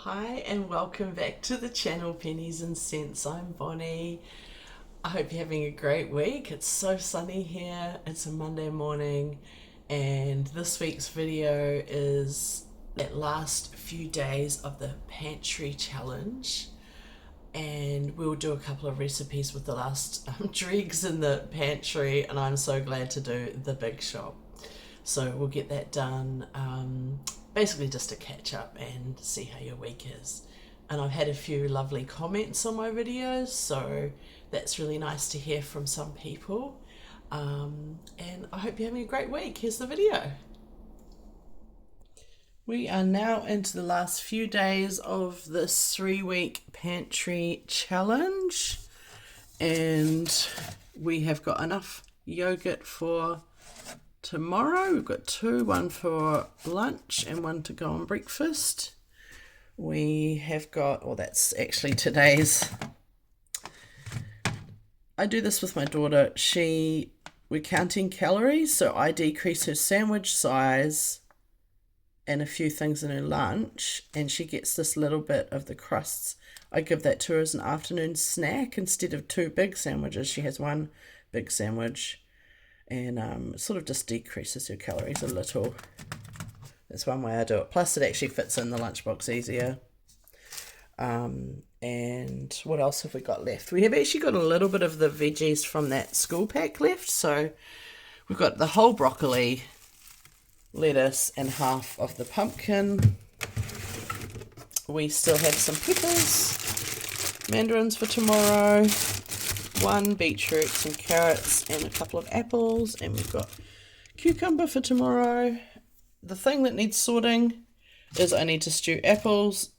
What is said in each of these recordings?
Hi and welcome back to the channel Pennies and Cents. I'm Bonnie. I hope you're having a great week. It's so sunny here. It's a Monday morning and this week's video is that last few days of the pantry challenge, and we'll do a couple of recipes with the last dregs in the pantry, and I'm so glad to do the big shop. So we'll get that done, basically just to catch up and see how your week is. And I've had a few lovely comments on my videos, so that's really nice to hear from some people. And I hope you're having a great week. Here's the video. We are now into the last few days of this 3-week pantry challenge, and we have got enough yogurt for tomorrow. We've got two, one for lunch and one to go on breakfast. We have got, well, that's actually today's. I do this with my daughter. We're counting calories, so I decrease her sandwich size and a few things in her lunch, and she gets this little bit of the crusts. I give that to her as an afternoon snack instead of two big sandwiches. She has one big sandwich, and it sort of just decreases her calories a little. That's one way I do it. Plus it actually fits in the lunchbox easier. And what else have we got left? We have actually got a little bit of the veggies from that school pack left. So we've got the whole broccoli, lettuce, and half of the pumpkin. We still have some peppers, mandarins for tomorrow, one beetroot, some carrots, and a couple of apples, and we've got cucumber for tomorrow. The thing that needs sorting is I need to stew apples,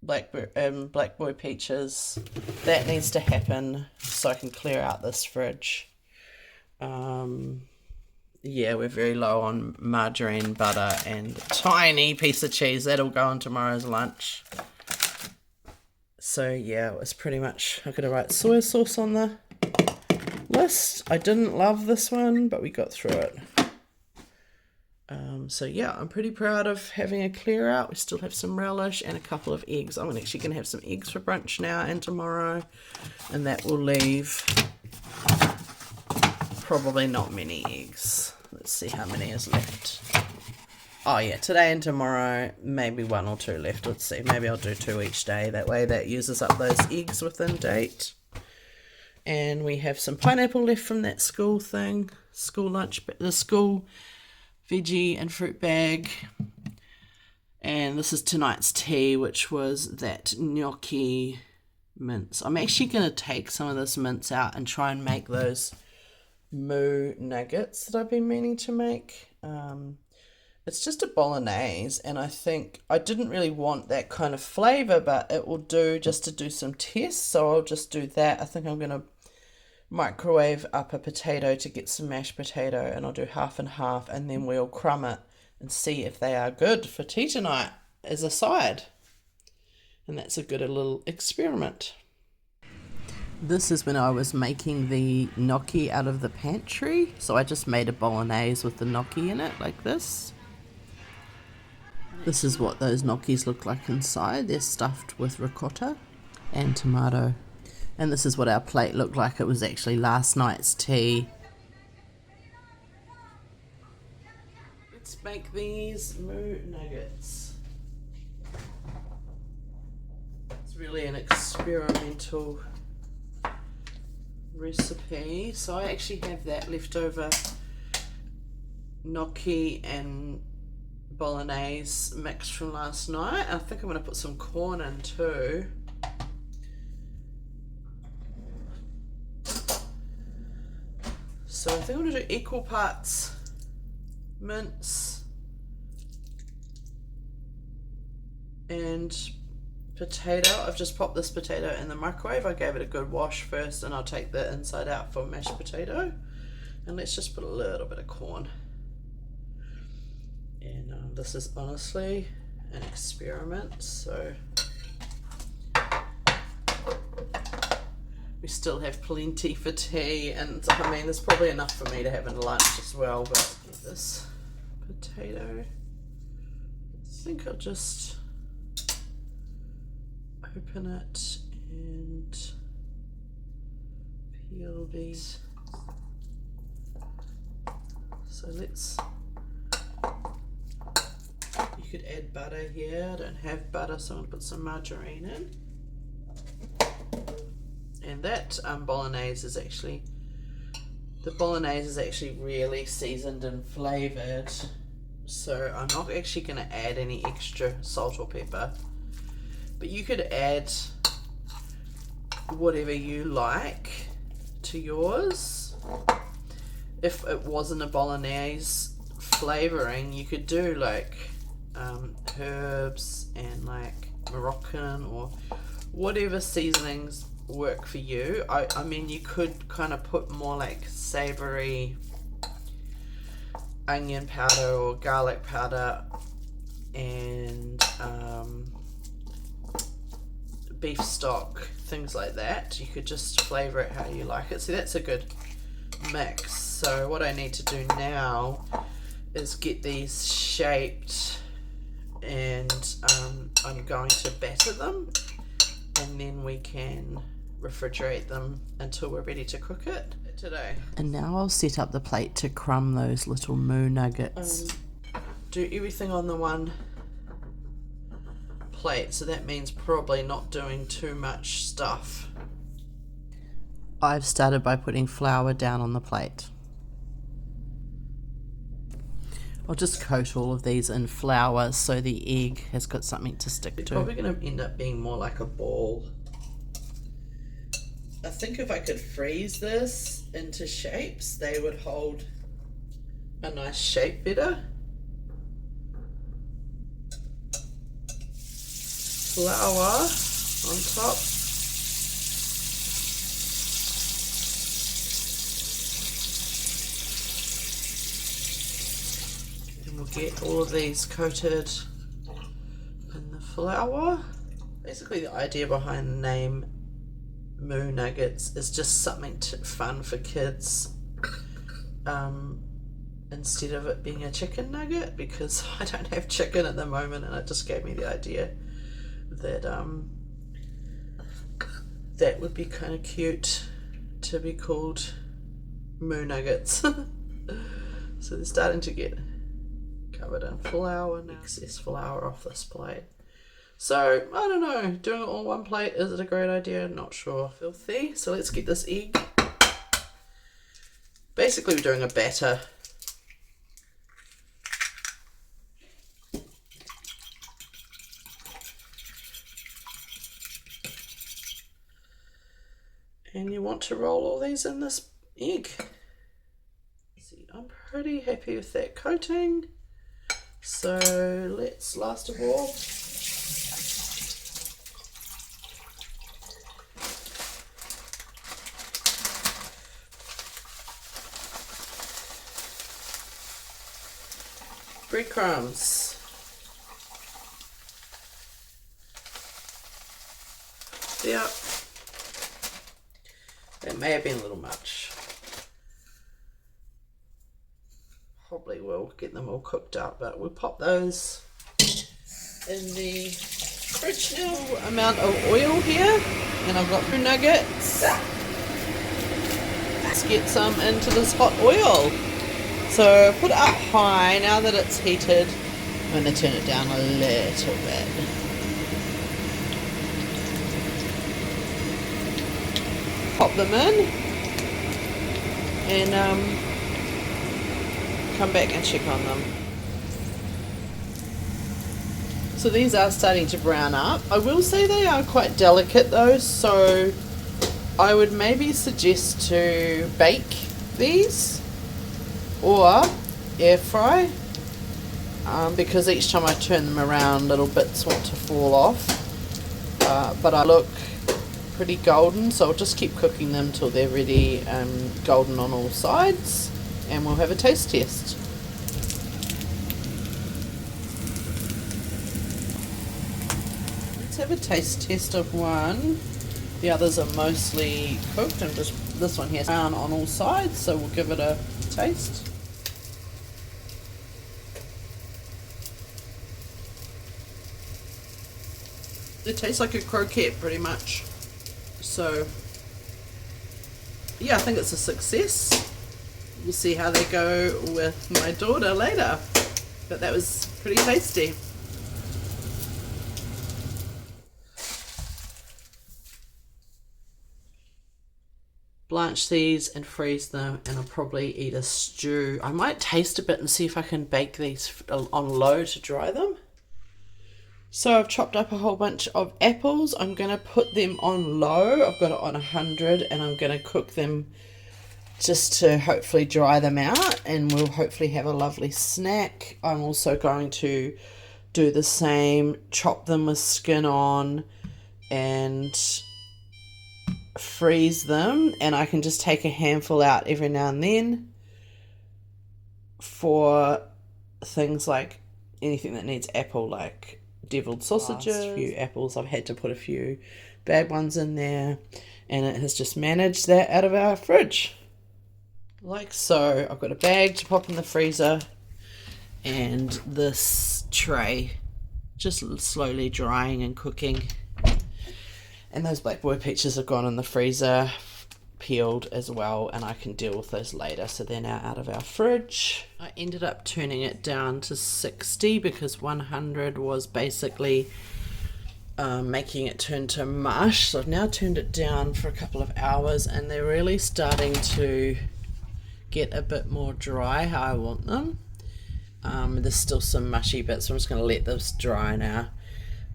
blackberry peaches. That needs to happen so I can clear out this fridge. Yeah, we're very low on margarine, butter, and a tiny piece of cheese. That'll go on tomorrow's lunch. So yeah, it was pretty much, I got to write soy sauce on the list. I didn't love this one, but we got through it. So yeah, I'm pretty proud of having a clear out. We still have some relish and a couple of eggs. I'm actually going to have some eggs for brunch now and tomorrow, and that will leave probably not many eggs. Let's see how many is left. Oh yeah, today and tomorrow, maybe one or two left. Let's see, maybe I'll do 2 each day. That way that uses up those eggs within date. And we have some pineapple left from that school thing, school lunch, the school veggie and fruit bag. And this is tonight's tea, which was that gnocchi mince. I'm actually going to take some of this mince out and try and make those Moo Nuggets that I've been meaning to make. It's just a Bolognese, and I think I didn't really want that kind of flavour, but it will do just to do some tests, so I'll just do that. I think I'm going to microwave up a potato to get some mashed potato, and I'll do half and half, and then we'll crumb it and see if they are good for tea tonight as a side. And that's a good little experiment. This is when I was making the gnocchi out of the pantry. So I just made a Bolognese with the gnocchi in it, like this. This is what those gnocchis look like inside. They're stuffed with ricotta and tomato. And this is what our plate looked like. It was actually last night's tea. Let's make these Moo Nuggets. It's really an experimental recipe. So I actually have that leftover gnocchi and Bolognese mix from last night. I think I'm going to put some corn in too. So I think I'm going to do equal parts mince and potato. I've just popped this potato in the microwave. I gave it a good wash first, and I'll take the inside out for mashed potato. And let's just put a little bit of corn. And this is honestly an experiment, so we still have plenty for tea, and I mean there's probably enough for me to have in lunch as well. But this potato, I think I'll just open it and peel these. So let's, you could add butter here. I don't have butter, so I'm going to put some margarine in. And that Bolognese is actually, the Bolognese is actually really seasoned and flavoured. So I'm not actually going to add any extra salt or pepper. But you could add whatever you like to yours. If it wasn't a Bolognese flavouring, you could do like herbs and like Moroccan or whatever seasonings work for you. I mean, you could kind of put more like savoury onion powder or garlic powder and beef stock, things like that. You could just flavour it how you like it. So that's a good mix. So what I need to do now is get these shaped, and I'm going to batter them, and then we can refrigerate them until we're ready to cook it today. And now I'll set up the plate to crumb those little Moo Nuggets. Do everything on the one plate, so that means probably not doing too much stuff. I've started by putting flour down on the plate. I'll just coat all of these in flour so the egg has got something to stick to. It's probably going to end up being more like a ball. I think if I could freeze this into shapes, they would hold a nice shape better. Flour on top. And we'll get all of these coated in the flour. Basically the idea behind the name Moo Nuggets is just something fun for kids, instead of it being a chicken nugget, because I don't have chicken at the moment, and it just gave me the idea that that would be kind of cute to be called Moo Nuggets. So they're starting to get covered in flour now. Excess flour off this plate. So, I don't know, doing it on one plate, is it a great idea? Not sure. Filthy. So let's get this egg. Basically we're doing a batter. And you want to roll all these in this egg. See, I'm pretty happy with that coating. So let's, last of all, breadcrumbs. Yep. That may have been a little much. Probably will get them all cooked up, but we'll pop those in the fridge now. Amount of oil here, and I've got Moo Nuggets. Let's get some into this hot oil. So put it up high. Now that it's heated, I'm going to turn it down a little bit. Pop them in and come back and check on them. So these are starting to brown up. I will say they are quite delicate though, so I would maybe suggest to bake these or air fry, because each time I turn them around little bits want to fall off, but I look pretty golden, so I'll just keep cooking them till they're really golden on all sides, and we'll have a taste test. Let's have a taste test of one. The others are mostly cooked, and just this one here is brown on all sides, so we'll give it a taste. They taste like a croquette pretty much. So yeah, I think it's a success. We'll see how they go with my daughter later. But that was pretty tasty. Blanch these and freeze them, and I'll probably eat a stew. I might taste a bit and see if I can bake these on low to dry them. So I've chopped up a whole bunch of apples. I'm going to put them on low. I've got it on 100, and I'm going to cook them just to hopefully dry them out, and we'll hopefully have a lovely snack. I'm also going to do the same, chop them with skin on and freeze them, and I can just take a handful out every now and then for things like anything that needs apple, like deviled sausages. Last few apples, I've had to put a few bad ones in there, and it has just managed that out of our fridge like so. I've got a bag to pop in the freezer and this tray just slowly drying and cooking. And those blackboy peaches have gone in the freezer, peeled as well, and I can deal with those later, so they're now out of our fridge. I ended up turning it down to 60 because 100 was basically making it turn to mush. So I've now turned it down for a couple of hours, and they're really starting to get a bit more dry how I want them. There's still some mushy bits, so I'm just going to let this dry now.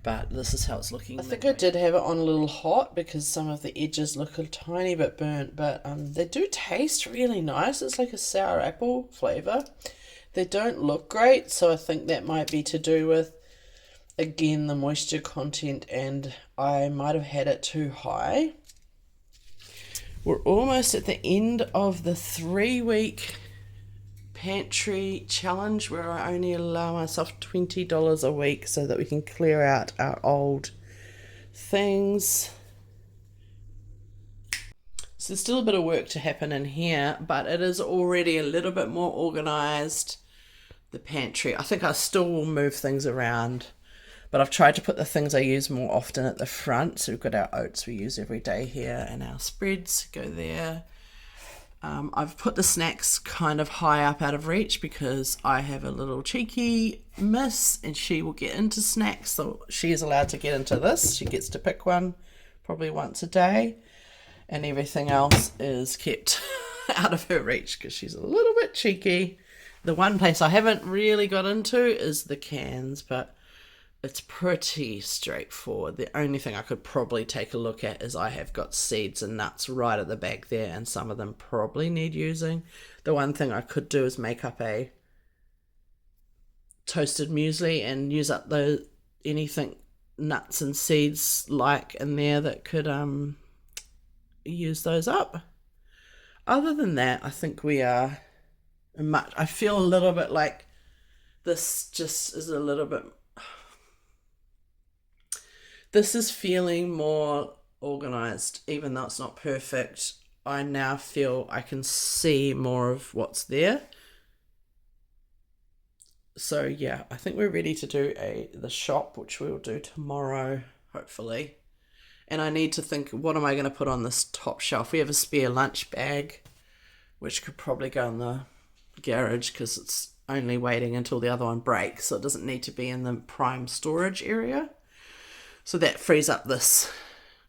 But this is how it's looking. I think I did have it on a little hot because some of the edges look a tiny bit burnt, but they do taste really nice. It's like a sour apple flavour. They don't look great, so I think that might be to do with, again, the moisture content, and I might have had it too high. We're almost at the end of the 3-week pantry challenge where I only allow myself $20 a week so that we can clear out our old things. So there's still a bit of work to happen in here, but it is already a little bit more organized, the pantry. I think I still will move things around, but I've tried to put the things I use more often at the front. So we've got our oats we use every day here, and our spreads go there. I've put the snacks kind of high up out of reach because I have a little cheeky miss and she will get into snacks, so she is allowed to get into this. She gets to pick one probably once a day, and everything else is kept out of her reach because she's a little bit cheeky. The one place I haven't really got into is the cans, but it's pretty straightforward. The only thing I could probably take a look at is I have got seeds and nuts right at the back there, and some of them probably need using. The one thing I could do is make up a toasted muesli and use up the anything nuts and seeds like in there that could use those up. Other than that, I think we are much. I feel a little bit like this just is a little bit. This is feeling more organized, even though it's not perfect. I now feel I can see more of what's there. So yeah, I think we're ready to do the shop, which we'll do tomorrow, hopefully. And I need to think, what am I going to put on this top shelf? We have a spare lunch bag, which could probably go in the garage because it's only waiting until the other one breaks, so it doesn't need to be in the prime storage area. So that frees up this.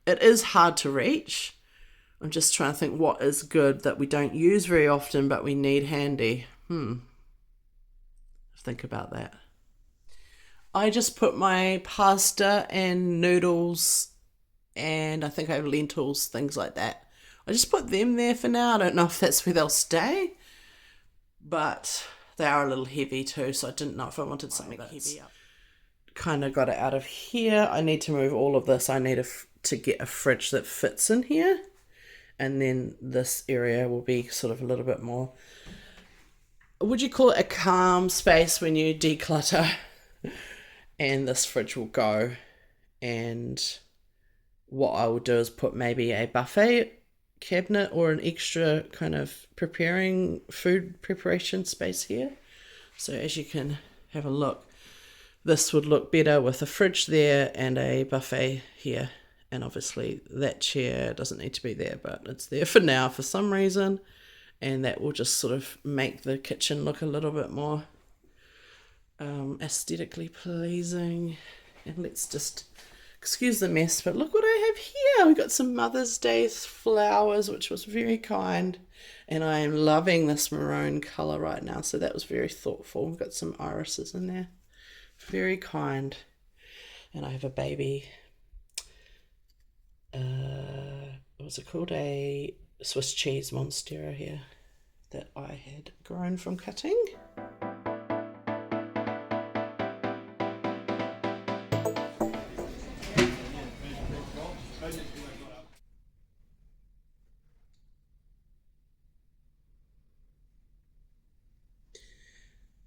It is hard to reach. I'm just trying to think what is good that we don't use very often but we need handy. Think about that. I just put my pasta and noodles, and I think I have lentils, things like that. I just put them there for now. I don't know if that's where they'll stay, but they are a little heavy too, so I didn't know if I wanted something heavy up. Kind of got it out of here. I need to move all of this. I need to get a fridge that fits in here, and then this area will be sort of a little bit more, would you call it a calm space when you declutter? And this fridge will go, and what I will do is put maybe a buffet cabinet or an extra kind of food preparation space here. So as you can have a look, this would look better with a fridge there and a buffet here. And obviously that chair doesn't need to be there, but it's there for now for some reason. And that will just sort of make the kitchen look a little bit more aesthetically pleasing. And let's just excuse the mess, but look what I have here. We got some Mother's Day flowers, which was very kind. And I am loving this maroon colour right now, so that was very thoughtful. We've got some irises in there. Very kind. And I have a baby, what's it called? A Swiss cheese monstera here that I had grown from cutting.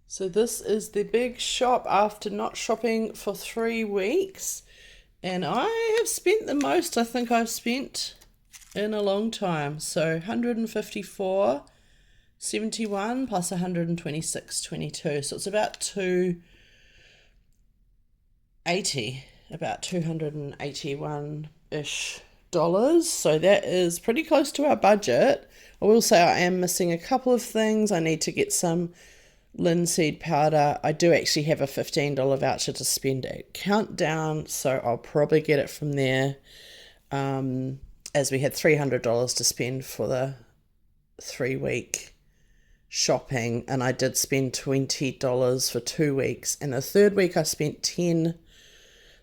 So this is the big shop after not shopping for 3 weeks. And I have spent the most I think I've spent in a long time. So 154.71 plus 126.22. So it's about 280, about $281-ish. So that is pretty close to our budget. I will say I am missing a couple of things. I need to get some linseed powder. I do actually have a $15 voucher to spend at Countdown, so I'll probably get it from there, as we had $300 to spend for the 3-week shopping, and I did spend $20 for 2 weeks, and the 3rd week I spent $10,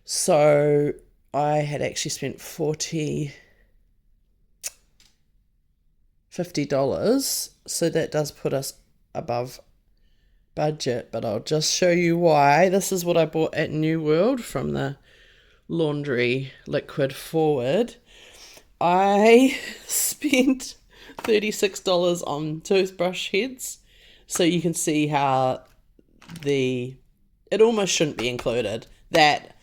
so I had actually spent $50, so that does put us above budget, but I'll just show you why. This is what I bought at New World from the laundry liquid forward. I spent $36 on toothbrush heads, so you can see how it almost shouldn't be included. That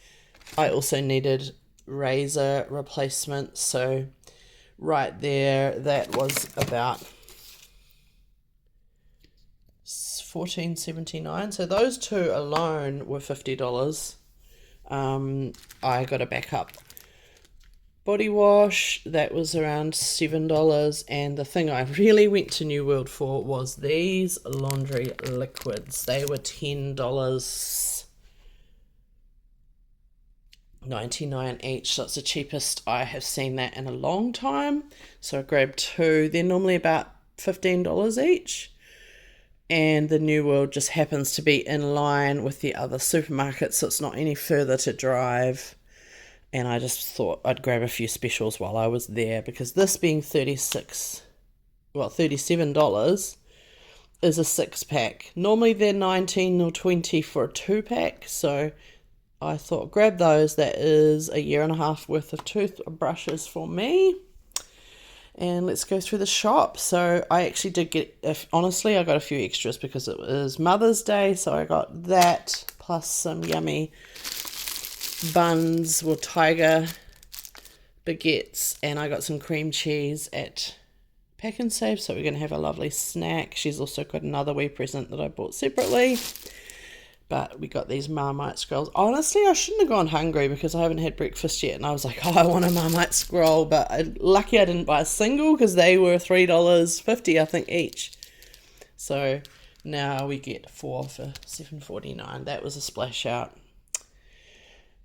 I also needed razor replacement, so right there that was about $14.79. So those two alone were $50. I got a backup body wash that was around $7, and the thing I really went to New World for was these laundry liquids. They were $10.99 each. So it's the cheapest I have seen that in a long time. So I grabbed 2. They're normally about $15 each. And the New World just happens to be in line with the other supermarkets, so it's not any further to drive. And I just thought I'd grab a few specials while I was there, because this being $37 is a 6-pack. Normally they're $19 or $20 for a 2-pack, so I thought grab those. That is a 1.5 years worth of toothbrushes for me. And let's go through the shop. So I actually did get, honestly, I got a few extras because it was Mother's Day. So I got that plus some yummy buns or tiger baguettes. And I got some cream cheese at Pack and Save. So we're going to have a lovely snack. She's also got another wee present that I bought separately. But we got these Marmite scrolls. Honestly, I shouldn't have gone hungry because I haven't had breakfast yet. And I was like, oh, I want a Marmite scroll. But lucky I didn't buy a single because they were $3.50, I think, each. So now we get 4 for $7.49. That was a splash out.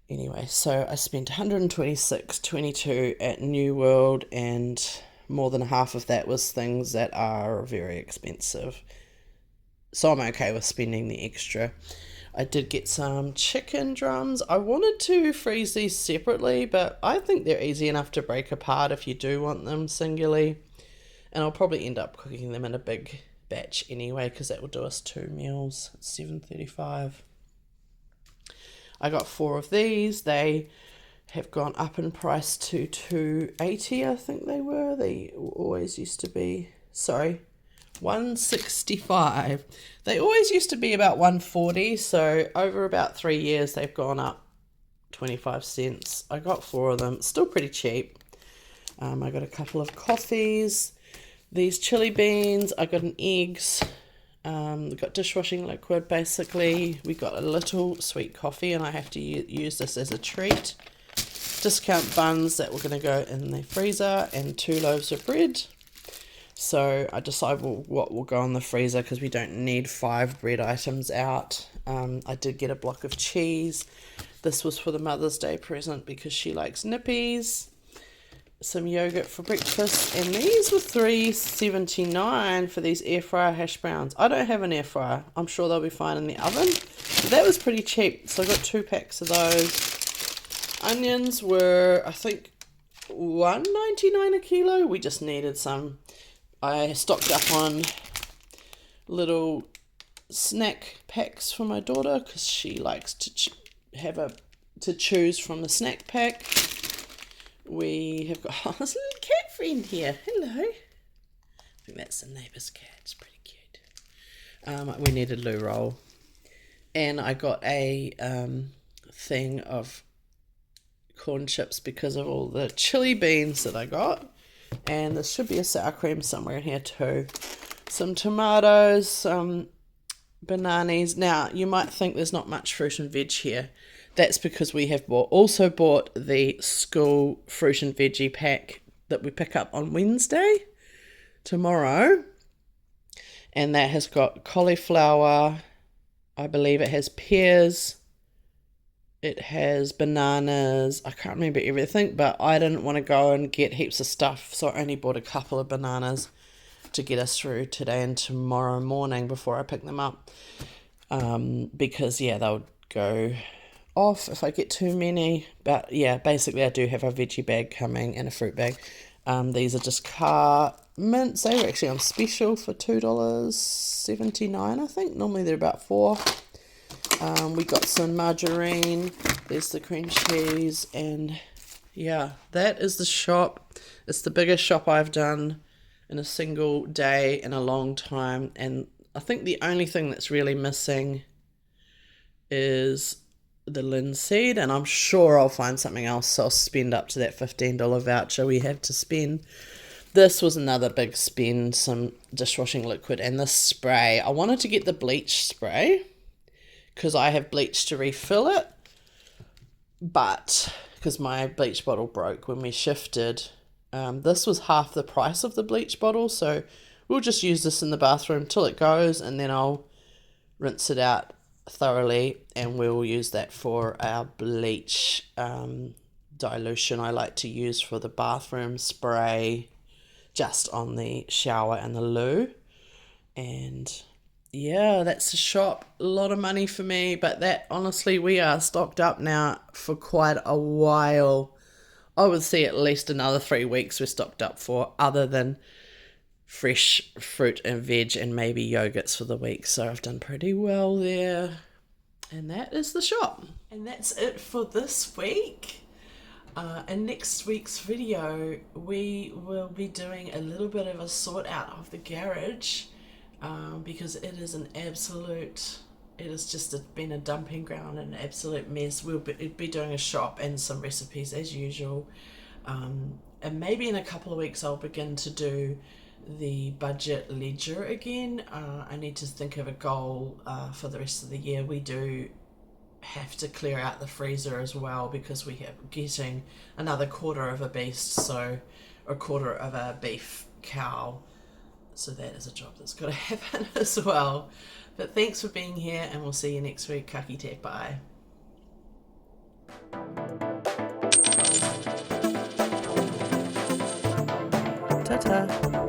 Anyway, so I spent $126.22 at New World, and more than half of that was things that are very expensive. So I'm okay with spending the extra. I did get some chicken drums. I wanted to freeze these separately, but I think they're easy enough to break apart if you do want them singularly. And I'll probably end up cooking them in a big batch anyway, because that will do us 2 meals. It's $7.35. I got 4 of these. They have gone up in price to $2.80, I think they were. They always used to be, $1.65. They always used to be about $1.40, so over about 3 years they've gone up 25 cents. I got 4 of them, still pretty cheap. I got a couple of coffees, these chili beans, I got an eggs We've got dishwashing liquid. Basically, we got a little sweet coffee, and I have to use this as a treat. Discount buns that were going to go in the freezer, and 2 loaves of bread. So I decide what will go in the freezer because we don't need 5 bread items out. I did get a block of cheese. This was for the Mother's Day present because she likes nippies. Some yogurt for breakfast, and these were $3.79 for these air fryer hash browns. I don't have an air fryer. I'm sure they'll be fine in the oven. But that was pretty cheap, so I got 2 packs of those. Onions were, I think, $1.99 a kilo. We just needed some. I stocked up on little snack packs for my daughter because she likes to choose from the snack pack. We have got this little cat friend here. Hello. I think that's the neighbour's cat. It's pretty cute. We needed loo roll, and I got a thing of corn chips because of all the chili beans that I got. And there should be a sour cream somewhere in here too. Some tomatoes, some bananas. Now, you might think there's not much fruit and veg here. That's because we have also bought the school fruit and veggie pack that we pick up on Wednesday, tomorrow. And that has got cauliflower. I believe it has pears. It has bananas. I can't remember everything, but I didn't want to go and get heaps of stuff, so I only bought a couple of bananas to get us through today and tomorrow morning before I pick them up. Because, yeah, they'll go off if I get too many. But, yeah, basically I do have a veggie bag coming and a fruit bag. These are just car mince. They were actually on special for $2.79, I think. Normally they're about $4. We got some margarine. There's the cream cheese, and yeah, that is the shop. It's the biggest shop I've done in a single day in a long time, and I think the only thing that's really missing is the linseed, and I'm sure I'll find something else, so I'll spend up to that $15 voucher we have to spend. This was another big spend, some dishwashing liquid, and the spray. I wanted to get the bleach spray because I have bleach to refill it, but because my bleach bottle broke when we shifted, this was half the price of the bleach bottle, so we'll just use this in the bathroom till it goes, and then I'll rinse it out thoroughly, and we'll use that for our bleach dilution I like to use for the bathroom spray, just on the shower and the loo. And yeah, that's the shop. A lot of money for me, but that, honestly, we are stocked up now for quite a while. I would see at least another 3 weeks we're stocked up for, other than fresh fruit and veg and maybe yogurts for the week. So I've done pretty well there. And that is the shop. And that's it for this week. In next week's video, we will be doing a little bit of a sort out of the garage. Because it is an absolute, it has just been a dumping ground and an absolute mess. We'll be doing a shop and some recipes as usual. And maybe in a couple of weeks I'll begin to do the budget ledger again. I need to think of a goal for the rest of the year. We do have to clear out the freezer as well because we are getting another quarter of a beast, so a quarter of a beef cow. So that is a job that's got to happen as well. But thanks for being here, and we'll see you next week. Ka kite, bye. Ta-ta.